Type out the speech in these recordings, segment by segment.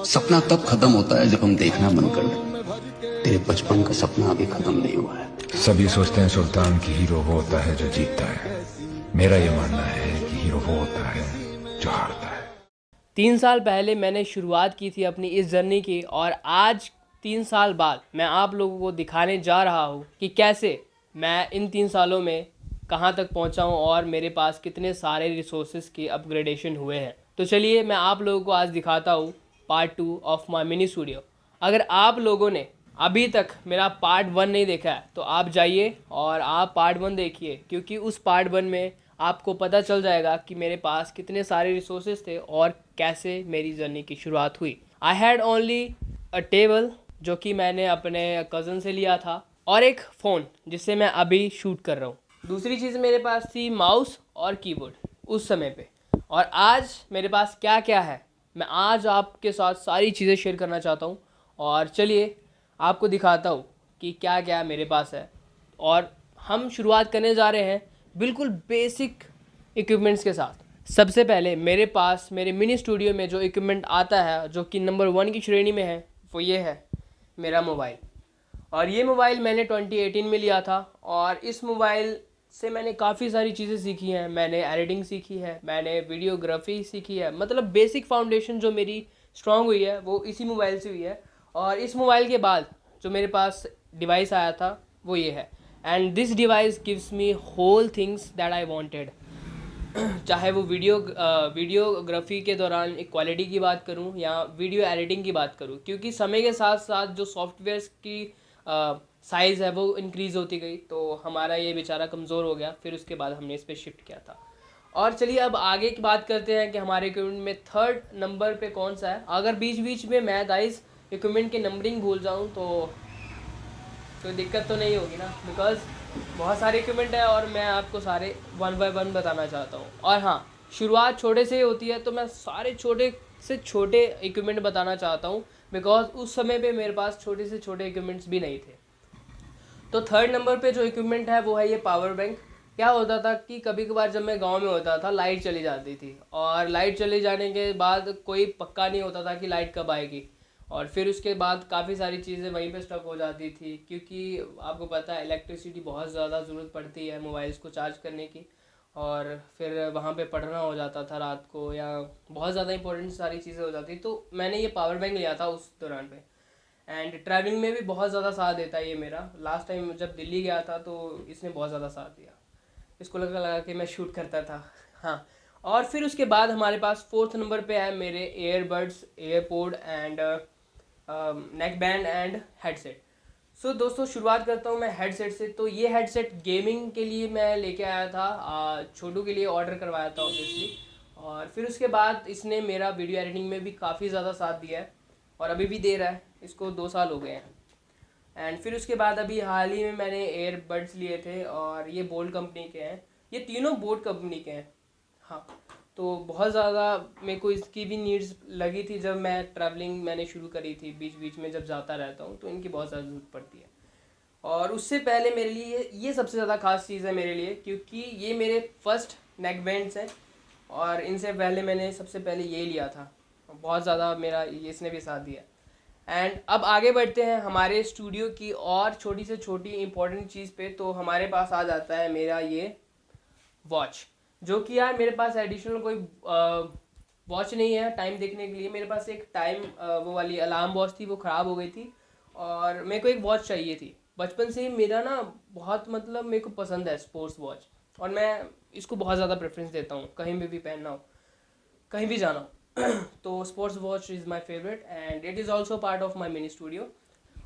सपना तब खत्म होता है जब हम देखना बंद कर दें। तेरे बचपन का सपना अभी खत्म नहीं हुआ है। सभी सोचते हैं सुल्तान की हीरो वो होता है जो जीतता है। मेरा ये मानना है कि हीरो वो होता है जो हारता है। 3 साल पहले मैंने शुरुआत की थी अपनी इस जर्नी की, और आज 3 साल बाद मैं आप लोगों को दिखाने जा रहा हूँ कि कैसे मैं इन 3 सालों में कहाँ तक पहुँचा हूँ और मेरे पास कितने सारे रिसोर्सेज के अपग्रेडेशन हुए हैं। तो चलिए मैं आप लोगों को आज दिखाता हूँ part 2 of my mini studio. अगर आप लोगों ने अभी तक मेरा पार्ट 1 नहीं देखा है तो आप जाइए और आप पार्ट 1 देखिए, क्योंकि उस पार्ट 1 में आपको पता चल जाएगा कि मेरे पास कितने सारे रिसोर्सेज थे और कैसे मेरी जर्नी की शुरुआत हुई। I had only a table जो कि मैंने अपने कज़न से लिया था, और एक फ़ोन जिससे मैं अभी शूट कर रहा हूँ। दूसरी चीज़ मेरे पास थी माउस और कीबोर्ड उस समय पे। और आज मेरे पास क्या क्या है, मैं आज आपके साथ सारी चीज़ें शेयर करना चाहता हूँ। और चलिए आपको दिखाता हूँ कि क्या क्या मेरे पास है। और हम शुरुआत करने जा रहे हैं बिल्कुल बेसिक इक्विपमेंट्स के साथ। सबसे पहले मेरे पास मेरे मिनी स्टूडियो में जो इक्विपमेंट आता है, जो कि नंबर 1 की श्रेणी में है, वो ये है मेरा मोबाइल। और ये मोबाइल मैंने 2018 में लिया था, और इस मोबाइल से मैंने काफ़ी सारी चीज़ें सीखी हैं। मैंने एडिटिंग सीखी है, मैंने वीडियोग्राफी सीखी है, मतलब बेसिक फाउंडेशन जो मेरी स्ट्रांग हुई है वो इसी मोबाइल से हुई है। और इस मोबाइल के बाद जो मेरे पास डिवाइस आया था वो ये है, and this device gives me whole things that I wanted. चाहे वो वीडियोग्राफी के दौरान एक क्वालिटी की बात करूं या वीडियो एडिटिंग की बात करूं, क्योंकि समय के साथ साथ जो सॉफ्टवेयर्स की साइज़ है वो इंक्रीज़ होती गई, तो हमारा ये बेचारा कमज़ोर हो गया। फिर उसके बाद हमने इस पर शिफ्ट किया था। और चलिए अब आगे की बात करते हैं कि हमारे इक्विपमेंट में 3rd नंबर पे कौन सा है। अगर बीच बीच में मैं गाइस इक्विपमेंट की नंबरिंग भूल जाऊँ तो कोई दिक्कत तो नहीं होगी ना, बिकॉज़ बहुत सारे इक्विपमेंट है और मैं आपको सारे 1 बाय 1 बताना चाहता हूँ। और हाँ, शुरुआत छोटे से ही होती है, तो मैं सारे छोटे से छोटे इक्विपमेंट बताना चाहता हूँ, बिकॉज़ उस समय पे मेरे पास छोटे से छोटे इक्विपमेंट्स भी नहीं थे। तो 3rd नंबर पे जो इक्विपमेंट है वो है ये पावर बैंक। क्या होता था कि कभी कभार जब मैं गांव में होता था लाइट चली जाती थी, और लाइट चले जाने के बाद कोई पक्का नहीं होता था कि लाइट कब आएगी, और फिर उसके बाद काफ़ी सारी चीज़ें वहीं पे स्टक हो जाती थी, क्योंकि आपको पता है इलेक्ट्रिसिटी बहुत ज़्यादा ज़रूरत पड़ती है मोबाइल्स को चार्ज करने की। और फिर वहाँ पे पढ़ना हो जाता था रात को, या बहुत ज़्यादा इंपॉर्टेंट सारी चीज़ें हो जाती, तो मैंने ये पावर बैंक लिया था उस दौरान पे। एंड ट्रैवलिंग में भी बहुत ज़्यादा साथ देता है ये मेरा। लास्ट टाइम जब दिल्ली गया था तो इसने बहुत ज़्यादा साथ दिया, इसको लगा कि मैं शूट करता था। हाँ, और फिर उसके बाद हमारे पास 4th नंबर पे है मेरे airbuds, AirPod and neckband and headset. So दोस्तों शुरुआत करता हूँ मैं हेडसेट से। तो ये हेडसेट गेमिंग के लिए मैं लेके आया था, छोटू के लिए ऑर्डर करवाया था ऑब्वियसली। और फिर उसके बाद इसने मेरा वीडियो एडिटिंग में भी काफ़ी ज़्यादा साथ दिया है, और अभी भी दे रहा है। इसको 2 साल हो गए हैं। एंड फिर उसके बाद अभी हाल ही में मैंने एयरबड्स लिए थे, और ये बोट कंपनी के हैं। ये तीनों बोट कंपनी के हैं। हाँ, तो बहुत ज़्यादा मेरे को इसकी भी नीड्स लगी थी जब मैं ट्रैवलिंग मैंने शुरू करी थी। बीच बीच में जब जाता रहता हूँ तो इनकी बहुत ज़्यादा ज़रूरत पड़ती है। और उससे पहले मेरे लिए ये सबसे ज़्यादा खास चीज़ है मेरे लिए, क्योंकि ये मेरे फर्स्ट नेक बैंड्स हैं, और इनसे पहले मैंने सबसे पहले ये लिया था। बहुत ज़्यादा मेरा इसने भी साथ दिया। एंड अब आगे बढ़ते हैं हमारे स्टूडियो की और छोटी से छोटी इम्पोर्टेंट चीज़ पे। तो हमारे पास आ जाता है मेरा ये वॉच, जो कि यार मेरे पास एडिशनल कोई वॉच नहीं है टाइम देखने के लिए। मेरे पास एक टाइम वो वाली अलार्म वॉच थी, वो ख़राब हो गई थी, और मेरे को एक वॉच चाहिए थी। बचपन से ही मेरा ना बहुत, मतलब मेरे को पसंद है स्पोर्ट्स वॉच, और मैं इसको बहुत ज़्यादा प्रेफरेंस देता हूँ कहीं भी पहनना हो, कहीं भी जाना हो। तो sports watch is my favourite and it is also part of my mini studio.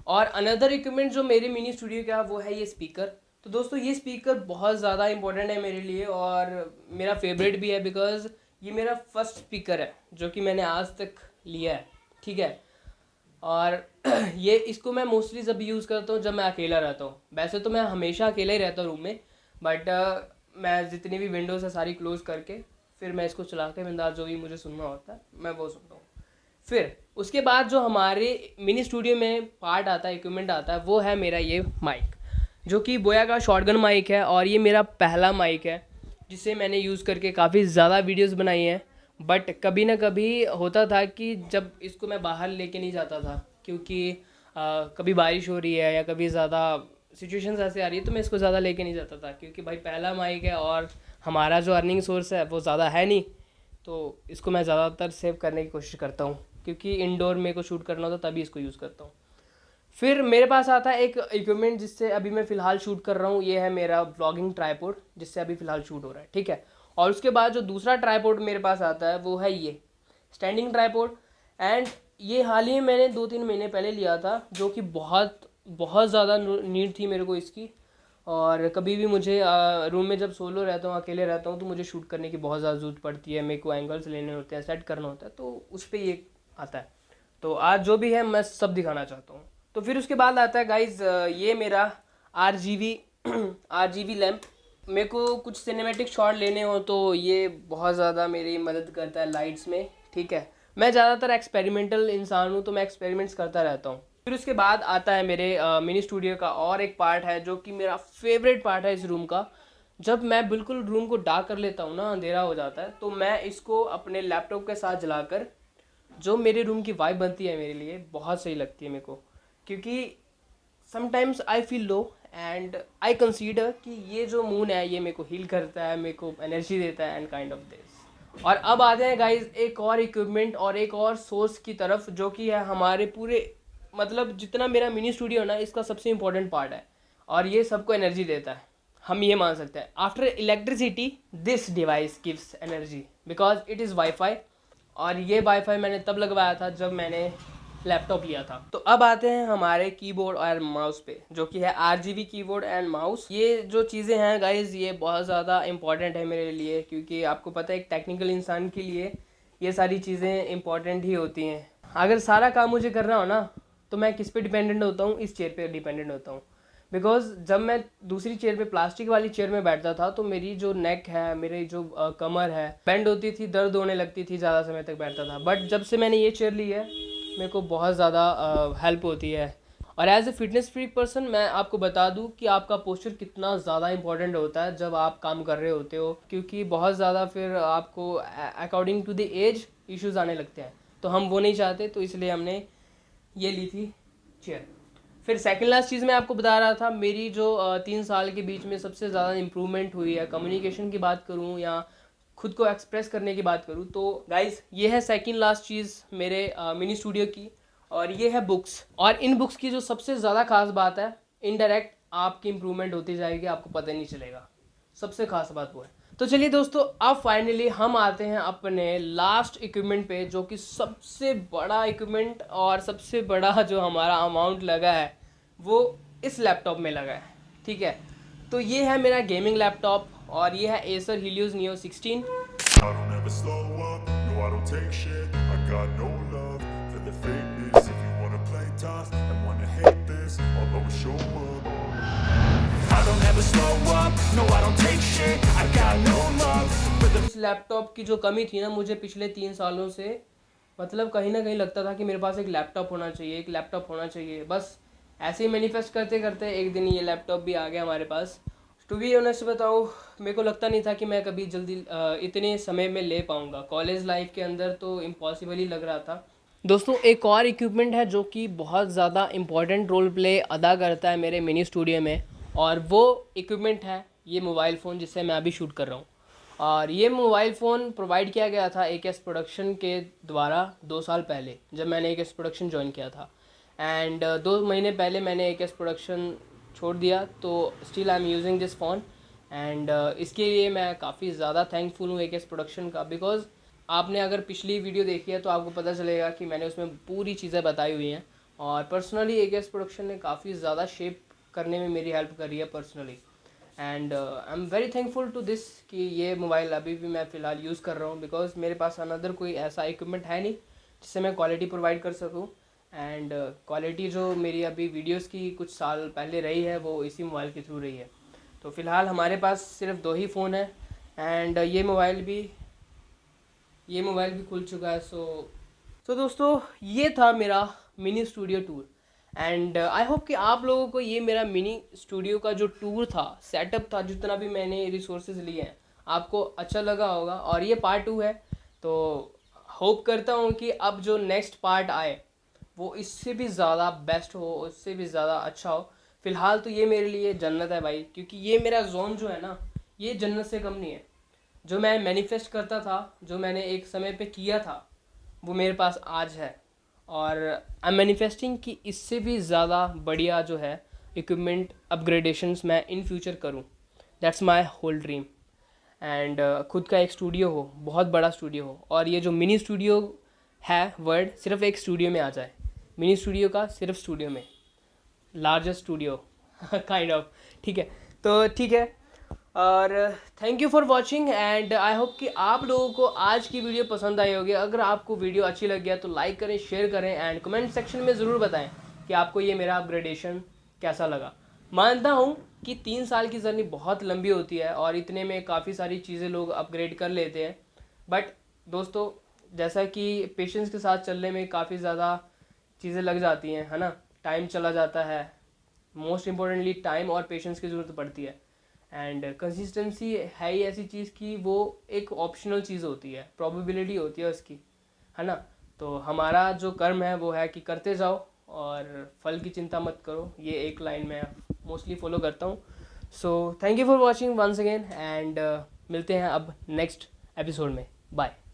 और अनदर इक्विपमेंट जो मेरे मिनी स्टूडियो का वो है ये स्पीकर। तो दोस्तों ये स्पीकर बहुत ज़्यादा इंपॉर्टेंट है मेरे लिए, और मेरा फेवरेट भी है, बिकॉज़ ये मेरा फर्स्ट स्पीकर है जो कि मैंने आज तक लिया है। ठीक है, और ये इसको मैं मोस्टली जब यूज़ करता हूँ जब मैं अकेला रहता हूँ। वैसे तो मैं हमेशा अकेला ही रहता हूँ रूम में, बट मैं जितनी भी विंडोज़ है सारी क्लोज़ करके फिर मैं इसको चला के बिंदास जो भी मुझे सुनना होता है मैं वो सुनता हूँ। फिर उसके बाद जो हमारे मिनी स्टूडियो में पार्ट आता है, इक्विपमेंट आता है, वो है मेरा ये माइक, जो कि बोया का शॉटगन माइक है। और ये मेरा पहला माइक है जिसे मैंने यूज़ करके काफ़ी ज़्यादा वीडियोस बनाई हैं। बट कभी ना कभी होता था कि जब इसको मैं बाहर लेके नहीं जाता था, क्योंकि कभी बारिश हो रही है या कभी ज़्यादा सिचुएशंस ऐसे आ रही है, तो मैं इसको ज़्यादा लेके नहीं जाता था, क्योंकि भाई पहला माइक है और हमारा जो अर्निंग सोर्स है वो ज़्यादा है नहीं, तो इसको मैं ज़्यादातर सेव करने की कोशिश करता हूँ, क्योंकि इंडोर मेरे को शूट करना होता तभी इसको यूज़ करता हूँ। फिर मेरे पास आता है एक इक्विपमेंट जिससे अभी मैं फ़िलहाल शूट कर रहा हूँ, ये है मेरा व्लॉगिंग ट्राइपॉड जिससे अभी फ़िलहाल शूट हो रहा है, ठीक है। और उसके बाद जो दूसरा ट्राइपॉड मेरे पास आता है वो है ये स्टैंडिंग ट्राइपॉड। एंड ये हाल ही में मैंने 2-3 महीने पहले लिया था, जो कि बहुत बहुत ज़्यादा नीड थी मेरे को इसकी। और कभी भी मुझे रूम में जब सोलो रहता हूँ, अकेले रहता हूँ, तो मुझे शूट करने की बहुत ज़्यादा ज़रूरत पड़ती है, मेरे को एंगल्स लेने होते हैं, सेट करना होता है, तो उस पर ये आता है। तो आज जो भी है मैं सब दिखाना चाहता हूँ। तो फिर उसके बाद आता है गाइज ये मेरा RGB लैम्प। मेरे को कुछ सिनेमैटिक शॉट लेने हो तो ये बहुत ज़्यादा मेरी मदद करता है लाइट्स में, ठीक है। मैं ज़्यादातर एक्सपेरिमेंटल इंसान हूँ, तो मैं एक्सपेरिमेंट्स करता रहता हूँ। फिर उसके बाद आता है मेरे मिनी स्टूडियो का और एक पार्ट है जो कि मेरा फेवरेट पार्ट है इस रूम का। जब मैं बिल्कुल रूम को डार्क कर लेता हूँ ना, अंधेरा हो जाता है, तो मैं इसको अपने लैपटॉप के साथ जलाकर जो मेरे रूम की वाइब बनती है मेरे लिए बहुत सही लगती है मेरे को, क्योंकि sometimes I feel low and I consider कि ये जो मून है ये मेरे को हील करता है, मेरे को एनर्जी देता है एंड काइंड ऑफ दिस। और अब आते हैं गाइज एक और इक्विपमेंट और एक और सोर्स की तरफ, जो कि है हमारे पूरे मतलब जितना मेरा मिनी स्टूडियो है ना, इसका सबसे इम्पोर्टेंट पार्ट है और ये सबको एनर्जी देता है, हम ये मान सकते हैं। After electricity this device gives energy because it is wifi. और ये वाईफाई मैंने तब लगवाया था जब मैंने लैपटॉप लिया था। तो अब आते हैं हमारे कीबोर्ड और माउस पे, जो कि है RGB कीबोर्ड एंड माउस। ये जो चीज़ें हैं गाइज ये बहुत ज़्यादा इंपॉर्टेंट है मेरे लिए, क्योंकि आपको पता है एक टेक्निकल इंसान के लिए ये सारी चीज़ें इंपॉर्टेंट ही होती हैं। अगर सारा काम मुझे करना हो ना, तो मैं किस पे डिपेंडेंट होता हूँ, इस चेयर पे डिपेंडेंट होता हूँ। बिकॉज जब मैं दूसरी चेयर पे प्लास्टिक वाली चेयर में बैठता था, तो मेरी जो नेक है, मेरी जो कमर है, बेंड होती थी, दर्द होने लगती थी, ज़्यादा समय तक बैठता था। बट जब से मैंने ये चेयर ली है, मेरे को बहुत ज़्यादा हेल्प होती है। और as a fitness freak person मैं आपको बता दूं कि आपका पोस्चर कितना ज़्यादा इंपॉर्टेंट होता है जब आप काम कर रहे होते हो, क्योंकि बहुत ज़्यादा फिर आपको according to the age issues आने लगते हैं, तो हम वो नहीं चाहते, तो इसलिए हमने ये ली थी चेयर। फिर सेकंड लास्ट चीज़ मैं आपको बता रहा था, मेरी जो 3 साल के बीच में सबसे ज़्यादा इम्प्रूवमेंट हुई है, कम्युनिकेशन की बात करूँ या खुद को एक्सप्रेस करने की बात करूँ, तो गाइज ये है सेकंड लास्ट चीज़ मेरे मिनी स्टूडियो की, और ये है बुक्स। और इन बुक्स की जो सबसे ज़्यादा खास बात है, इनडायरेक्ट आपकी इम्प्रूवमेंट होती जाएगी, आपको पता नहीं चलेगा, सबसे खास बात वो है। तो चलिए दोस्तों, अब फाइनली हम आते हैं अपने लास्ट इक्विपमेंट पे, जो कि सबसे बड़ा इक्विपमेंट और सबसे बड़ा जो हमारा अमाउंट लगा है वो इस लैपटॉप में लगा है, ठीक है। तो ये है मेरा गेमिंग लैपटॉप और ये है Acer Helios Neo 16। I don't ever slow up, no I don't take shit. I got no love for the fakeness. If you wanna play tough and wanna hate this, I'll always show up. I don't ever slow up, no I don't take shit. I got no love for the इस laptop की जो कमी थी ना, मुझे पिछले 3 सालों से मतलब कहीं ना कहीं लगता था कि मेरे पास एक लैपटॉप होना चाहिए, एक लैपटॉप होना चाहिए। बस ऐसे ही मैनिफेस्ट करते करते एक दिन ये लैपटॉप भी आ गया हमारे पास। टू बी ऑनेस्ट बताऊँ, मेरे को लगता नहीं था कि मैं कभी जल्दी इतने समय में ले पाऊँगा। कॉलेज लाइफ के अंदर तो इम्पॉसिबल ही लग रहा था। दोस्तों, एक और इक्विपमेंट है जो कि बहुत ज़्यादा इम्पॉर्टेंट रोल प्ले अदा करता है मेरे मिनी स्टूडियो में, और वो इक्विपमेंट है ये मोबाइल फ़ोन जिससे मैं अभी शूट कर रहा हूँ। और ये मोबाइल फ़ोन प्रोवाइड किया गया था AKS प्रोडक्शन के द्वारा 2 साल पहले, जब मैंने AKS प्रोडक्शन ज्वाइन किया था। एंड 2 महीने पहले मैंने AKS प्रोडक्शन छोड़ दिया, तो still I am using this phone. And इसके लिए मैं काफ़ी ज़्यादा थैंकफुल हूँ AKS प्रोडक्शन का, बिकॉज़ आपने अगर पिछली वीडियो देखी है तो आपको पता चलेगा कि मैंने उसमें पूरी चीज़ें बताई हुई हैं। और पर्सनली AKS प्रोडक्शन ने काफ़ी ज़्यादा शेप करने में मेरी हेल्प करी है personally. And I am very thankful to this कि ये मोबाइल अभी भी मैं फ़िलहाल यूज़ कर रहा हूँ, बिकॉज मेरे पास अनदर कोई ऐसा इक्विपमेंट है नहीं जिससे मैं क्वालिटी प्रोवाइड कर सकूँ। एंड क्वालिटी जो मेरी अभी वीडियोस की कुछ साल पहले रही है वो इसी मोबाइल के थ्रू रही है। तो फ़िलहाल हमारे पास सिर्फ 2 ही फ़ोन है, एंड ये मोबाइल भी खुल चुका है। सो दोस्तों, ये था मेरा mini studio tour. And I hope कि आप लोगों को ये मेरा मिनी स्टूडियो का जो टूर था, सेटअप था, जितना भी मैंने रिसोर्सेज लिए हैं, आपको अच्छा लगा होगा। और ये पार्ट 2 है, तो होप करता हूँ कि अब जो नेक्स्ट पार्ट आए वो इससे भी ज़्यादा बेस्ट हो, उससे भी ज़्यादा अच्छा हो। फ़िलहाल तो ये मेरे लिए जन्नत है भाई, क्योंकि ये मेरा जोन जो है ना, ये जन्नत से कम नहीं है। जो मैं मैनिफेस्ट करता था, जो मैंने एक समय पे किया था, वो मेरे पास आज है। और आई एम मैनिफेस्टिंग कि इससे भी ज़्यादा बढ़िया जो है इक्विपमेंट अपग्रेडेशंस मैं इन फ्यूचर करूँ। That's my whole dream. And खुद का एक स्टूडियो हो, बहुत बड़ा स्टूडियो हो, और ये जो मिनी स्टूडियो है वर्ड सिर्फ एक स्टूडियो में आ जाए। मिनी स्टूडियो का सिर्फ स्टूडियो में, लार्जेस्ट स्टूडियो काइंड ऑफ। ठीक है, तो ठीक है, और thank you for watching and I hope कि आप लोगों को आज की वीडियो पसंद आई होगी। अगर आपको वीडियो अच्छी लगी है तो लाइक करें, शेयर करें एंड कमेंट सेक्शन में ज़रूर बताएं कि आपको ये मेरा अपग्रेडेशन कैसा लगा। मानता हूँ कि 3 साल की जर्नी बहुत लंबी होती है और इतने में काफ़ी सारी चीज़ें लोग अपग्रेड कर लेते हैं, बट दोस्तों जैसा कि पेशेंस के साथ चलने में काफ़ी ज़्यादा चीज़ें लग जाती हैं, है ना, टाइम चला जाता है। मोस्ट इम्पोर्टेंटली टाइम और पेशेंस की ज़रूरत पड़ती है। एंड कंसिस्टेंसी है ही ऐसी चीज़ की वो एक ऑप्शनल चीज़ होती है, प्रोबेबिलिटी होती है उसकी, है ना। तो हमारा जो कर्म है वो है कि करते जाओ और फल की चिंता मत करो। ये एक लाइन मैं मोस्टली फॉलो करता हूँ। So thank you for watching once again and मिलते हैं अब नेक्स्ट एपिसोड में। बाय।